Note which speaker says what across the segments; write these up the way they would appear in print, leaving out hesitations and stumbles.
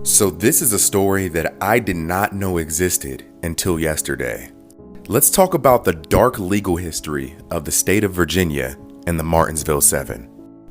Speaker 1: So this is a story that I did not know existed until yesterday. Let's talk about the dark legal history of the state of Virginia and the Martinsville 7.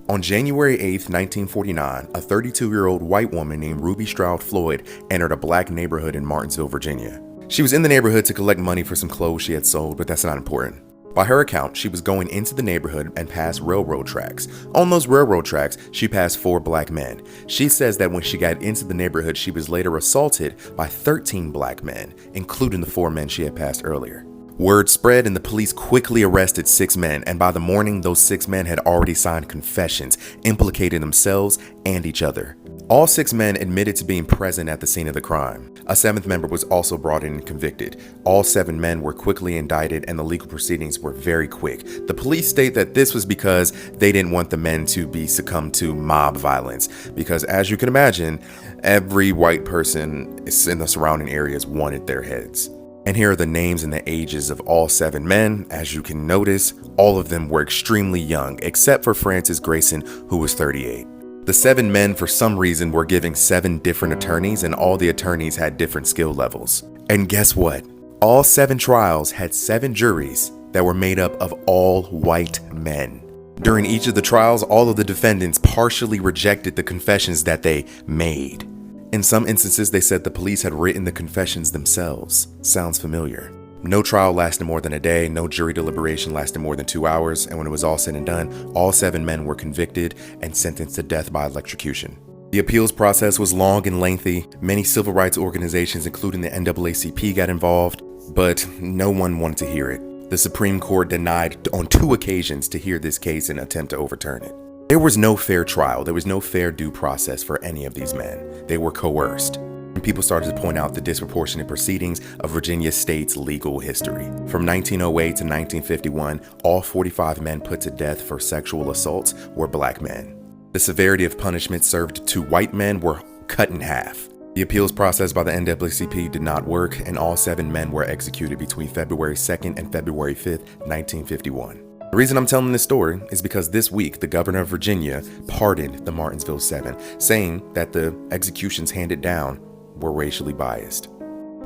Speaker 1: On January 8th, 1949, a 32-year-old white woman named Ruby Stroud Floyd entered a black neighborhood in Martinsville, Virginia. She was in the neighborhood to collect money for some clothes she had sold, but that's not important. By her account, she was going into the neighborhood and past railroad tracks. On those railroad tracks, she passed 4 black men. She says that when she got into the neighborhood, she was later assaulted by 13 black men, including the 4 men she had passed earlier. Word spread and the police quickly arrested 6 men, and by the morning, those 6 men had already signed confessions, implicating themselves and each other. All 6 men admitted to being present at the scene of the crime. A 7th member was also brought in and convicted. All 7 men were quickly indicted and the legal proceedings were very quick. The police state that this was because they didn't want the men to be succumbed to mob violence, because as you can imagine, every white person in the surrounding areas wanted their heads. And here are the names and the ages of all 7 men. As you can notice, all of them were extremely young, except for Francis Grayson, who was 38. The 7 men, for some reason, were giving 7 different attorneys, and all the attorneys had different skill levels. And guess what? All 7 trials had 7 juries that were made up of all white men. During each of the trials, all of the defendants partially rejected the confessions that they made. In some instances, they said the police had written the confessions themselves. Sounds familiar. No trial lasted more than a day, no jury deliberation lasted more than 2 hours, and when it was all said and done, all 7 men were convicted and sentenced to death by electrocution. The appeals process was long and lengthy. Many civil rights organizations, including the NAACP, got involved, but no one wanted to hear it. The Supreme Court denied on 2 occasions to hear this case and attempt to overturn it. There was no fair trial. There was no fair due process for any of these men. They were coerced. And people started to point out the disproportionate proceedings of Virginia state's legal history. From 1908 to 1951, all 45 men put to death for sexual assaults were black men. The severity of punishment served to white men were cut in half. The appeals process by the NAACP did not work, and all 7 men were executed between February 2nd and February 5th, 1951. The reason I'm telling this story is because this week, the governor of Virginia pardoned the Martinsville 7, saying that the executions handed down were racially biased.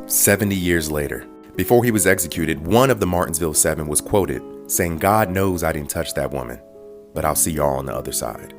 Speaker 1: 70 years later, before he was executed, one of the Martinsville 7 was quoted saying, "God knows I didn't touch that woman, but I'll see y'all on the other side."